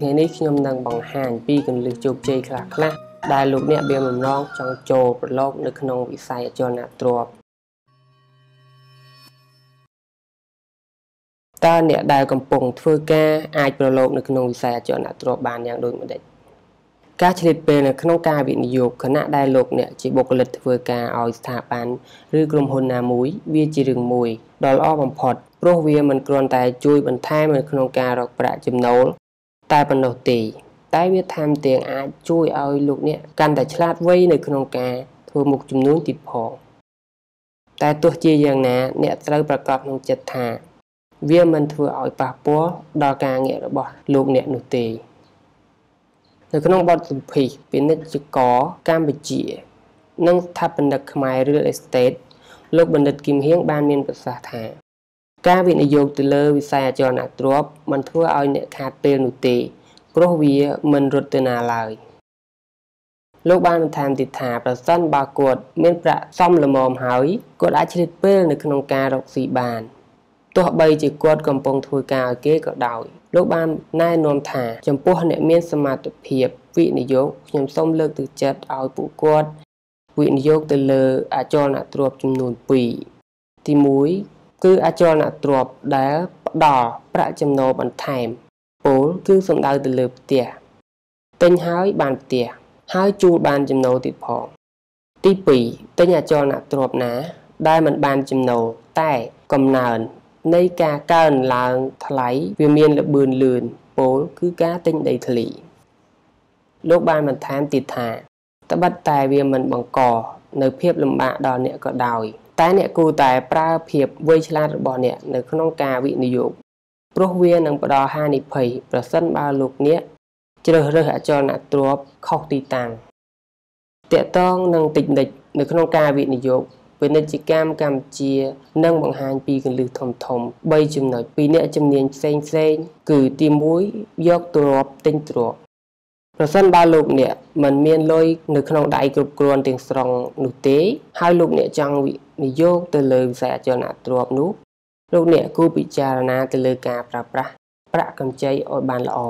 ngày nay nhom đang bằng hàng pi cần lực chụp chơi khla đại lục nè bia mầm non trong châuประโลก នៅក្នុងវិស័យអចលនទ្រព្យតើអ្នកដែលកំពុងធ្វើការអាចប្រឡូកនៅក្នុងវិស័យអចលនទ្រព្យបានយ៉ាងដូចម្តេចការឆ្លៀតពេលនៅក្នុងការវិនិយោគខណៈដែលលោកអ្នកជាបុគ្គលិកធ្វើការឲ្យស្ថាប័នឬក្រុមហ៊ុនណាមួយវាជារឿងមួយដ៏ល្អបំផុតព្រោះវាមិនគ្រាន់តែជួយបន្ថែមនៅក្នុងការរកប្រាក់ចំណូលតែប៉ុណ្ណោះទេតែវាថែមទាំងអាចជួយឲ្យលោកអ្នកកាន់តែឆ្លាតវៃនៅក្នុងការធ្វើមុខជំនួញទៀតផងតែទោះជាយ៉ាងណាអ្នកត្រូវប្រកបក្នុងចិត្តថាវាមិនធ្វើឲ្យប៉ះពាល់ដល់ការងាររបស់លោកអ្នកនោះទេនៅក្នុងបទសម្ភាសន៍ពាណិជ្ជករកម្ពុជានិងស្ថាបនិកខ្មែរ Real Estate លោកបណ្ឌិតគឹមហៀងបានមានប្រសាសន៍ថាការវិនិយោគទៅលើវិស័យអចលនទ្រព្យមិនធ្វើឲ្យអ្នកខាតពេលនោះទេព្រោះវាមិនរត់ទៅណាឡើយលោកបានបន្ថែមទៀតថាប្រសិនបើគាត់មានប្រាក់សមល្មមហើយគាត់អាចឆ្លៀតពេលនៅក្នុងការរកស៊ីបានទោះបីជាគាត់កំពុងធ្វើការឲ្យគេក៏ដោយលោកបានណែនាំថាចំពោះអ្នកមានសមត្ថភាពវិនិយោគខ្ញុំសូមលើកទឹកចិត្តឲ្យពួកគាត់វិនិយោគទៅលើអចលនទ្រព្យចំនួន2ទី1គឺអចលនទ្រព្យដែលផ្ដល់ប្រាក់ចំណូលបន្ថែមពោលគឺសំដៅទៅលើផ្ទះទិញហើយបានផ្ទះហើយជួលបានចំណូលទៀតផងទី2ទិញអចលនទ្រព្យណាដែលមិនបានចំណូលតែកំណើននៃការកើនឡើងថ្លៃវាមានល្បឿនលឿនពោលគឺការទិញដីធ្លីលោកបានបន្ថែមទៀតថាត្បិតតែវាមិនបង្កនៅភាពលំបាកដល់អ្នកក៏ដោយតែអ្នកគួរតែប្រើភាពវៃឆ្លាតរបស់អ្នកនៅក្នុងការវិនិយោគព្រោះវានឹងផ្ដល់ហានិភ័យប្រសិនបើលោកអ្នកជ្រើសរើសអចលនទ្រព្យខុសទីតាំងតាក់ទងនឹងតិចនិចនៅក្នុងការវិនិយោគពាណិជ្ជកម្មកម្ពុជានឹងបង្ហាញពីគន្លឹះធំ3ចំណុចពីអ្នកជំនាញផ្សេងគឺទី1យកទ្រព្យទិញទ្រព្យប្រសិនបើលោកអ្នកមិនមានលុយនៅក្នុងដៃគ្រប់គ្រាន់ទាំងស្រុងនោះទេហើយលោកអ្នកចង់វិនិយោគទៅលើវិស័យអចលនទ្រព្យនោះលោកអ្នកគួរពិចារណាទៅលើការប្រើប្រាស់ប្រាក់កម្ចីឲ្យបានល្អ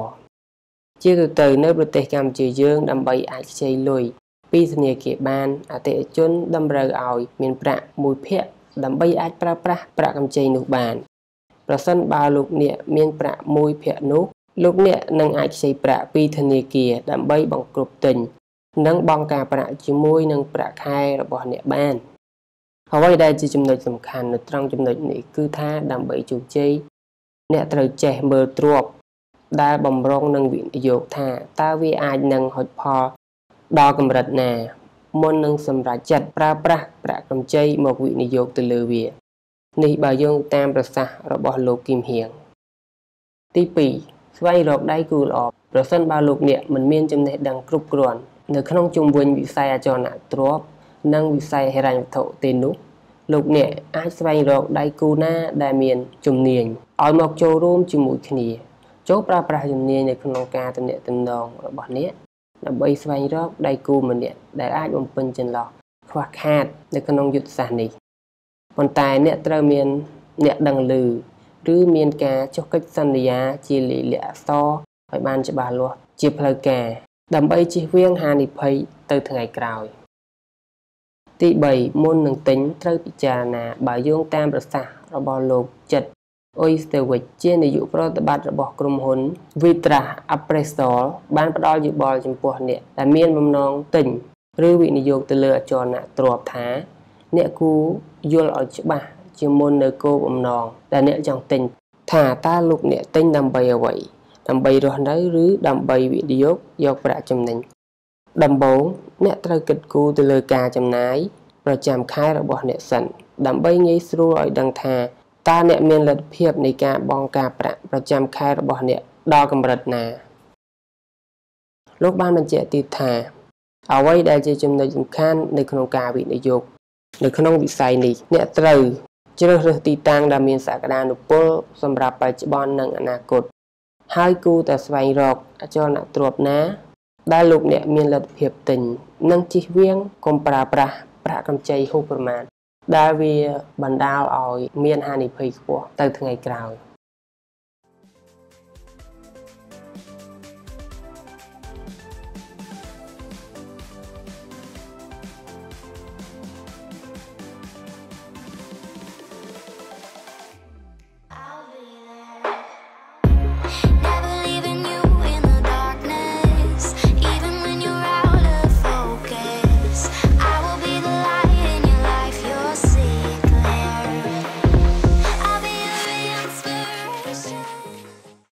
ជាទូទៅនៅប្រទេសកម្ពុជាយើងដើម្បីអាចខ្ចីលុយពីធនាគារបានអតិថិជនតម្រូវឲ្យមានប្រាក់1ភាគដើម្បីអាចប្រើប្រាស់ប្រាក់កម្ចីនោះបានប្រសិនបើលោកអ្នកមានប្រាក់1ភាគនោះលោកអ្នកនឹងអាចខ្ចីប្រាក់ពីធនាគារដើម្បីបង្គ្រប់ទិញនិងបង់ការប្រាក់ជាមួយនឹងប្រាក់ខែរបស់អ្នកបានអ្វីដែលជាចំណុចសំខាន់នៅត្រង់ចំណុចនេះគឺថាដើម្បីជោគជ័យអ្នកត្រូវចេះមើលទ្រព្យដែលបំរុងនឹងវិនិយោគថាតើវាអាចនឹងហុចផលដល់កម្រិតណាមុននឹងសម្រេចចិត្តប្រើប្រាស់ប្រាក់កម្ចីមកវិនិយោគទៅលើវានេះបើយោងតាមប្រសាសន៍របស់លោកគឹមហៀងទី2ស្វែងរកដៃគូល្អប្រសិនបើលោកអ្នកមិនមានចំណេះដឹងគ្រប់គ្រាន់នៅក្នុងជុំវិញវិស័យអចលនទ្រព្យនិងវិស័យហិរញ្ញវត្ថុទេនោះលោកអ្នកអាចស្វែងរកដៃគូណាដែលមានជំនាញឲ្យមកចូលរួមជាមួយគ្នាចូលប្រើប្រាស់ជំនាញនៅក្នុងការទំនាក់ទំនងរបស់អ្នកដើម្បីស្វែងរកដៃគូម្នាក់ដែលអាចបំពេញចន្លោះខ្វះខាតនៅក្នុងយុទ្ធសាស្ត្រនេះប៉ុន្តែអ្នកត្រូវមានអ្នកដឹងឮឬមានការចុះកិច្ចសន្យាជាលិខិតអក្សរឲ្យបានច្បាស់លាស់ជាផ្លូវការដើម្បីជៀសវាងហានិភ័យទៅថ្ងៃក្រោយទី3មុននឹងទិញត្រូវពិចារណាបើយោងតាមប្រសាសន៍របស់លោកចិត្តអ៊ុយស្តេវិចជានាយកប្រតិបត្តិរបស់ក្រុមហ៊ុន Vitra Appraisal បានផ្ដល់យោបល់ចំពោះអ្នកដែលមានបំណងទិញឬវិនិយោគទៅលើអចលនទ្រព្យថាអ្នកគួរយល់ឲ្យច្បាស់ជាមុននៅគោលបំណងដែលអ្នកចង់ទិញថាតើលោកអ្នកទិញដើម្បីអ្វីដើម្បីរស់នៅឬដើម្បីវិនិយោគយកប្រាក់ចំណេញដំបូងអ្នកត្រូវគិតគូរទៅលើការចំណាយប្រចាំខែរបស់អ្នកសិនដើម្បីងាយស្រួលឲ្យដឹងថាតើអ្នកមានលទ្ធភាពនៃការបង់ការប្រាក់ប្រចាំខែរបស់អ្នកដល់កម្រិតណាលោកបានបញ្ជាក់ទៀតថាអ្វីដែលជាចំណុចសំខាន់នៅក្នុងការវិនិយោគនៅក្នុងវិស័យនេះអ្នកត្រូវជ្រើសរើសទីតាំងដែលមានសក្តានុពលសម្រាប់បច្ចុប្បន្ននិងអនាគតហើយគួរតែស្វែងរកអចលនទ្រព្យណាដែលលោកអ្នកមានលទ្ធភាពទិញនិងជៀសវាងកុំប្រើប្រាស់ប្រាក់កម្ចីហួសប្រមាណដែលវាបណ្ដាលឲ្យមានហានិភ័យខ្ពស់ទៅថ្ងៃក្រោយ